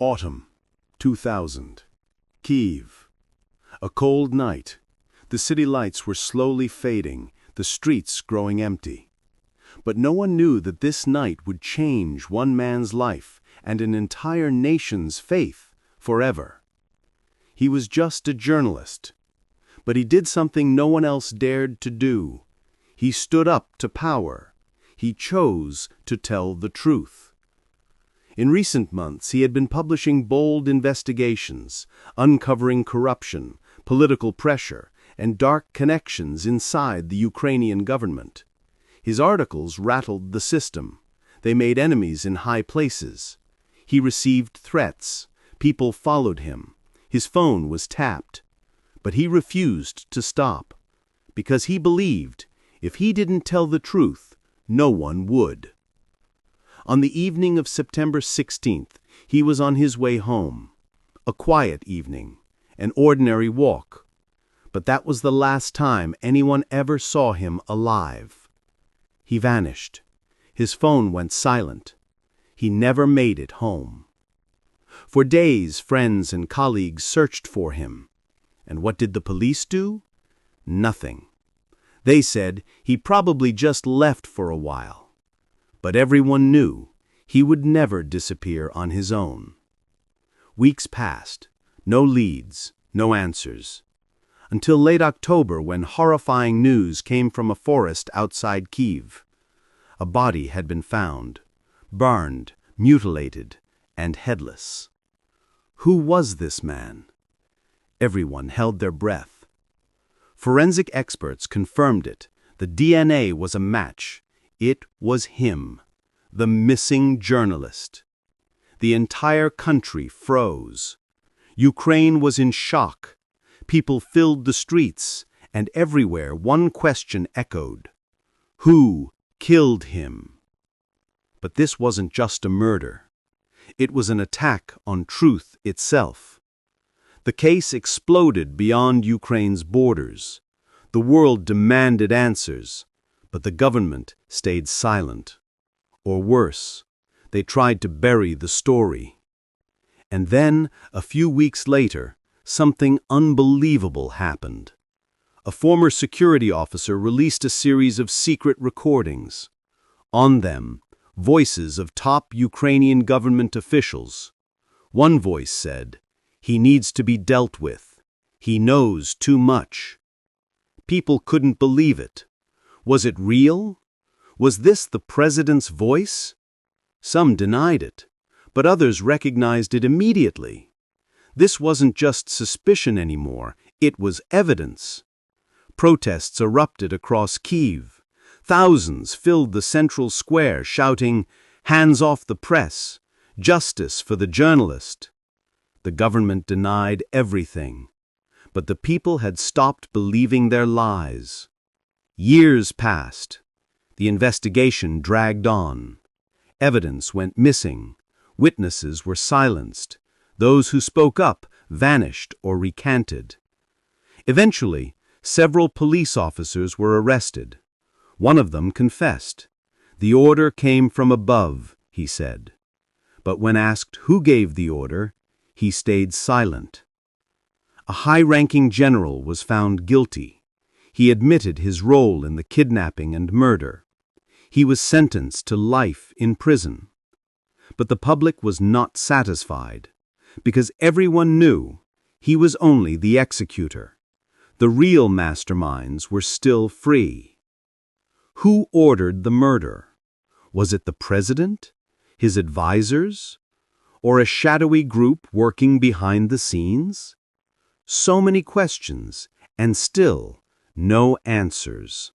Autumn, 2000. Kyiv. A cold night. The city lights were slowly fading, the streets growing empty. But no one knew that this night would change one man's life and an entire nation's faith forever. He was just a journalist. But he did something no one else dared to do. He stood up to power. He chose to tell the truth. In recent months, he had been publishing bold investigations, uncovering corruption, political pressure, and dark connections inside the Ukrainian government. His articles rattled the system. They made enemies in high places. He received threats. People followed him. His phone was tapped. But he refused to stop, because he believed if he didn't tell the truth, no one would. On the evening of September 16th, he was on his way home. A quiet evening, an ordinary walk. But that was the last time anyone ever saw him alive. He vanished. His phone went silent. He never made it home. For days, friends and colleagues searched for him. And what did the police do? Nothing. They said he probably just left for a while. But everyone knew he would never disappear on his own. Weeks passed, no leads, no answers, until late October when horrifying news came from a forest outside Kyiv. A body had been found, burned, mutilated, and headless. Who was this man? Everyone held their breath. Forensic experts confirmed it. The DNA was a match. It was him, the missing journalist. The entire country froze. Ukraine was in shock. People filled the streets, and everywhere one question echoed: who killed him? But this wasn't just a murder. It was an attack on truth itself. The case exploded beyond Ukraine's borders. The world demanded answers, but the government stayed silent. Or worse, they tried to bury the story. And then, a few weeks later, something unbelievable happened. A former security officer released a series of secret recordings. On them, voices of top Ukrainian government officials. One voice said, "He needs to be dealt with. He knows too much." People couldn't believe it. Was it real? Was this the president's voice? Some denied it, but others recognized it immediately. This wasn't just suspicion anymore, it was evidence. Protests erupted across Kyiv. Thousands filled the central square shouting, "Hands off the press! Justice for the journalist!" The government denied everything, but the people had stopped believing their lies. Years passed. The investigation dragged on. Evidence went missing. Witnesses were silenced. Those who spoke up vanished or recanted. Eventually, several police officers were arrested. One of them confessed. The order came from above, he said. But when asked who gave the order, he stayed silent. A high-ranking general was found guilty. He admitted his role in the kidnapping and murder. He was sentenced to life in prison. But the public was not satisfied, because everyone knew he was only the executor. The real masterminds were still free. Who ordered the murder? Was it the president, his advisors, or a shadowy group working behind the scenes? So many questions, and still no answers.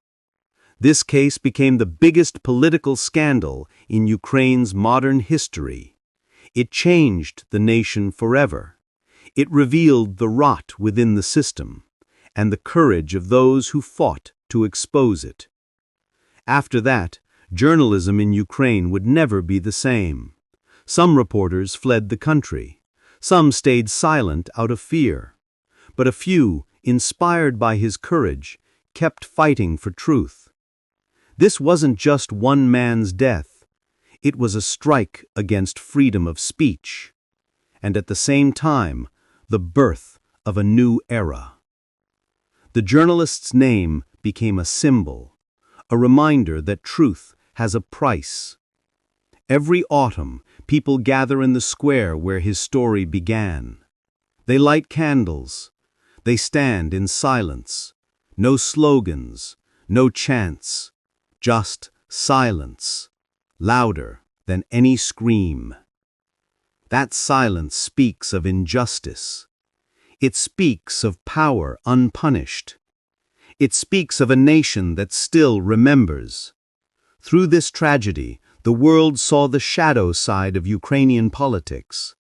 This case became the biggest political scandal in Ukraine's modern history. It changed the nation forever. It revealed the rot within the system and the courage of those who fought to expose it. After that, journalism in Ukraine would never be the same. Some reporters fled the country. Some stayed silent out of fear. But a few, inspired by his courage, kept fighting for truth. This wasn't just one man's death. It was a strike against freedom of speech. and at the same time, the birth of a new era. The journalist's name became a symbol, a reminder that truth has a price. Every autumn, people gather in the square where his story began. They light candles. They stand in silence. No slogans, no chants, just silence, louder than any scream. That silence speaks of injustice. It speaks of power unpunished. It speaks of a nation that still remembers. Through this tragedy, the world saw the shadow side of Ukrainian politics,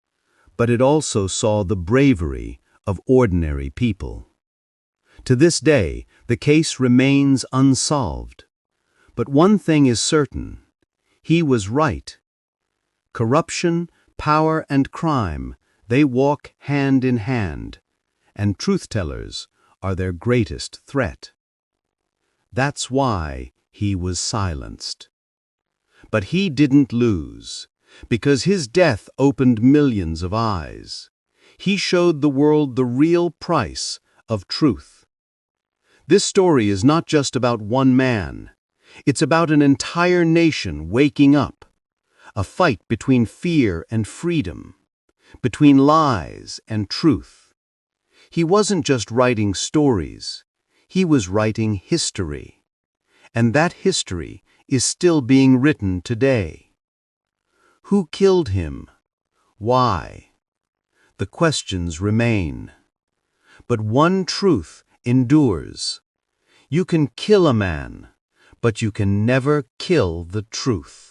but it also saw the bravery of ordinary people. To this day, the case remains unsolved. But one thing is certain: he was right. Corruption, power, and crime, they walk hand in hand, and truth-tellers are their greatest threat. That's why he was silenced. But he didn't lose, because his death opened millions of eyes. He showed the world the real price of truth. This story is not just about one man. It's about an entire nation waking up. A fight between fear and freedom, between lies and truth. He wasn't just writing stories. He was writing history. And that history is still being written today. Who killed him? Why? The questions remain. But one truth endures. You can kill a man, but you can never kill the truth.